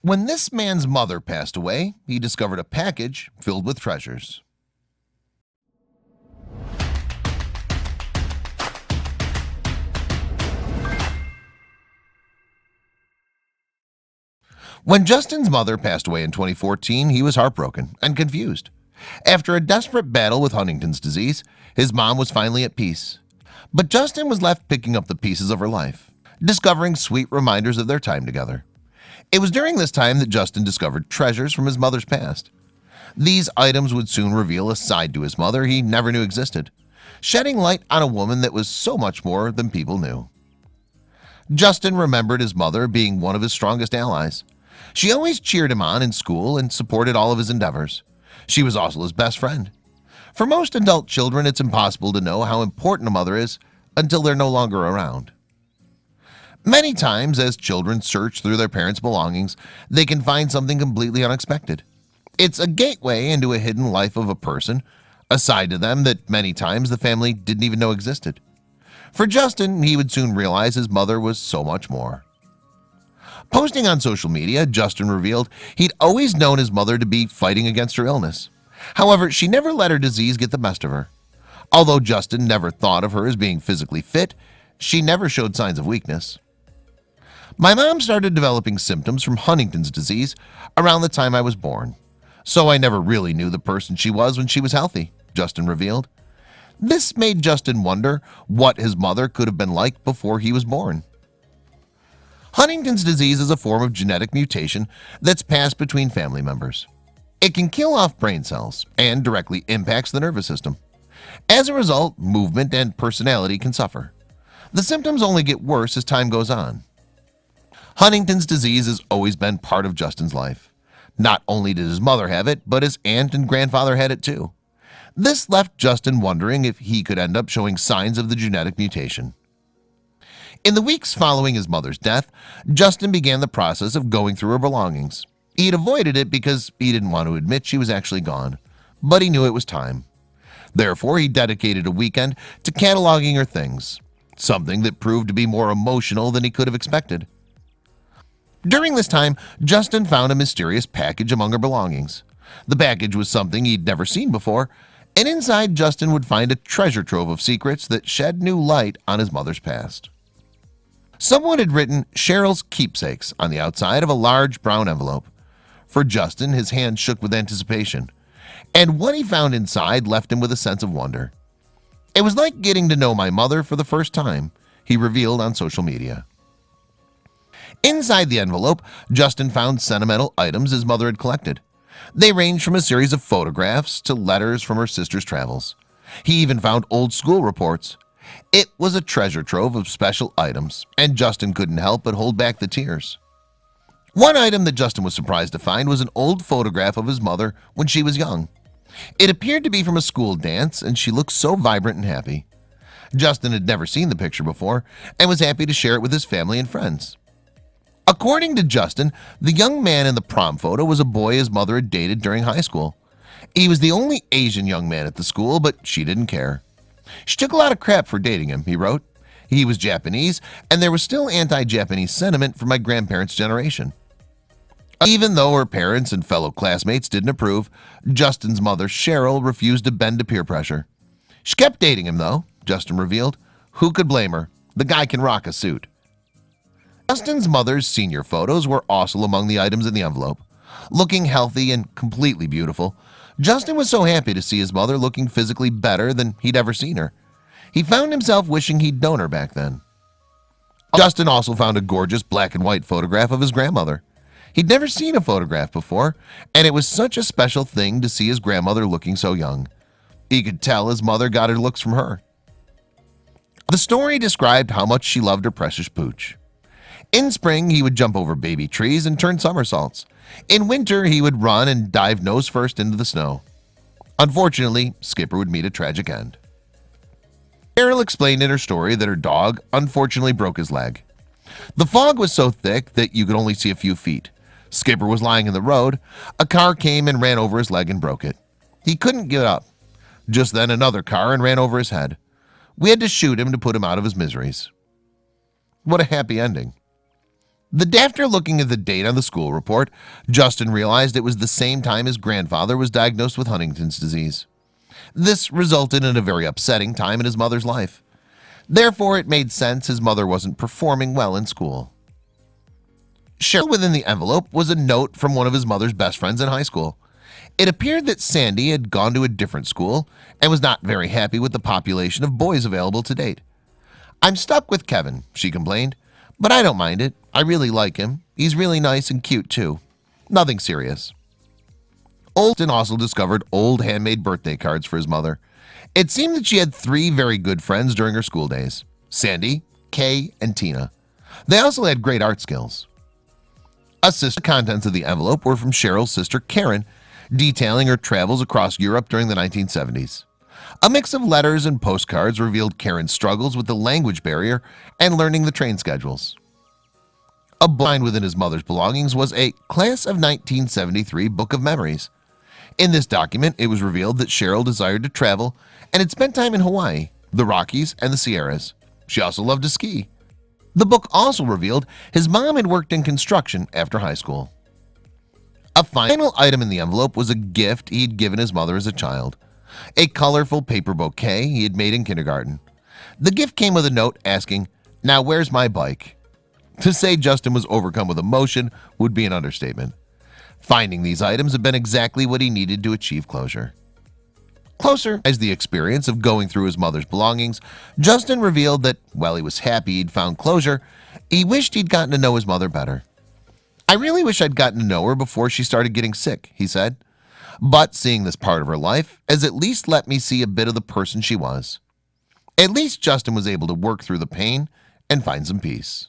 When this man's mother passed away, he discovered a package filled with treasures. When Justin's mother passed away in 2014, he was heartbroken and confused. After a desperate battle with Huntington's disease, his mom was finally at peace. But Justin was left picking up the pieces of her life, discovering sweet reminders of their time together. It was during this time that Justin discovered treasures from his mother's past. These items would soon reveal a side to his mother he never knew existed, shedding light on a woman that was so much more than people knew. Justin remembered his mother being one of his strongest allies. She always cheered him on in school and supported all of his endeavors. She was also his best friend. For most adult children, it's impossible to know how important a mother is until they're no longer around. Many times, as children search through their parents' belongings, they can find something completely unexpected. It's a gateway into a hidden life of a person, a side to them that many times the family didn't even know existed. For Justin, he would soon realize his mother was so much more. Posting on social media, Justin revealed he'd always known his mother to be fighting against her illness. However, she never let her disease get the best of her. Although Justin never thought of her as being physically fit, she never showed signs of weakness. My mom started developing symptoms from Huntington's disease around the time I was born, so I never really knew the person she was when she was healthy, Justin revealed. This made Justin wonder what his mother could have been like before he was born. Huntington's disease is a form of genetic mutation that's passed between family members. It can kill off brain cells and directly impacts the nervous system. As a result, movement and personality can suffer. The symptoms only get worse as time goes on. Huntington's disease has always been part of Justin's life. Not only did his mother have it, but his aunt and grandfather had it too. This left Justin wondering if he could end up showing signs of the genetic mutation. In the weeks following his mother's death, Justin began the process of going through her belongings. He'd avoided it because he didn't want to admit she was actually gone, but he knew it was time. Therefore, he dedicated a weekend to cataloging her things, something that proved to be more emotional than he could have expected. During this time, Justin found a mysterious package among her belongings. The package was something he'd never seen before, and inside Justin would find a treasure trove of secrets that shed new light on his mother's past. Someone had written Cheryl's keepsakes on the outside of a large brown envelope. For Justin, his hand shook with anticipation, and what he found inside left him with a sense of wonder. It was like getting to know my mother for the first time, he revealed on social media. Inside the envelope, Justin found sentimental items his mother had collected. They ranged from a series of photographs to letters from her sister's travels. He even found old school reports. It was a treasure trove of special items, and Justin couldn't help but hold back the tears. One item that Justin was surprised to find was an old photograph of his mother when she was young. It appeared to be from a school dance, and she looked so vibrant and happy. Justin had never seen the picture before and was happy to share it with his family and friends. According to Justin, the young man in the prom photo was a boy his mother had dated during high school. He was the only Asian young man at the school, but she didn't care. She took a lot of crap for dating him, he wrote. He was Japanese, and there was still anti-Japanese sentiment from my grandparents' generation. Even though her parents and fellow classmates didn't approve, Justin's mother, Cheryl, refused to bend to peer pressure. She kept dating him, though, Justin revealed. Who could blame her? The guy can rock a suit. Justin's mother's senior photos were also among the items in the envelope. Looking healthy and completely beautiful, Justin was so happy to see his mother looking physically better than he'd ever seen her. He found himself wishing he'd known her back then. Justin also found a gorgeous black and white photograph of his grandmother. He'd never seen a photograph before, and it was such a special thing to see his grandmother looking so young. He could tell his mother got her looks from her. The story described how much she loved her precious pooch. In spring, he would jump over baby trees and turn somersaults. In winter, he would run and dive nose first into the snow. Unfortunately, Skipper would meet a tragic end. Cheryl explained in her story that her dog unfortunately broke his leg. The fog was so thick that you could only see a few feet. Skipper was lying in the road. A car came and ran over his leg and broke it. He couldn't get up. Just then another car and ran over his head. We had to shoot him to put him out of his miseries. What a happy ending. After looking at the date on the school report, Justin realized it was the same time his grandfather was diagnosed with Huntington's disease. This resulted in a very upsetting time in his mother's life. Therefore, it made sense his mother wasn't performing well in school. Within the envelope was a note from one of his mother's best friends in high school. It appeared that Sandy had gone to a different school and was not very happy with the population of boys available to date. "I'm stuck with Kevin," she complained, "but I don't mind it. I really like him. He's really nice and cute too. Nothing serious." Olden also discovered old handmade birthday cards for his mother. It seemed that she had 3 very good friends during her school days: Sandy, Kay, and Tina. They also had great art skills. The contents of the envelope were from Cheryl's sister Karen, detailing her travels across Europe during the 1970s. A mix of letters and postcards revealed Karen's struggles with the language barrier and learning the train schedules. A book within his mother's belongings was a Class of 1973 Book of Memories. In this document, it was revealed that Cheryl desired to travel and had spent time in Hawaii, the Rockies, and the Sierras. She also loved to ski. The book also revealed his mom had worked in construction after high school. A final item in the envelope was a gift he had given his mother as a child, a colorful paper bouquet he had made in kindergarten. The gift came with a note asking, "Now where's my bike?" To say Justin was overcome with emotion would be an understatement. Finding these items had been exactly what he needed to achieve closure. As the experience of going through his mother's belongings, Justin revealed that while he was happy he'd found closure, he wished he'd gotten to know his mother better. "I really wish I'd gotten to know her before she started getting sick," he said. "But seeing this part of her life has at least let me see a bit of the person she was." At least Justin was able to work through the pain and find some peace.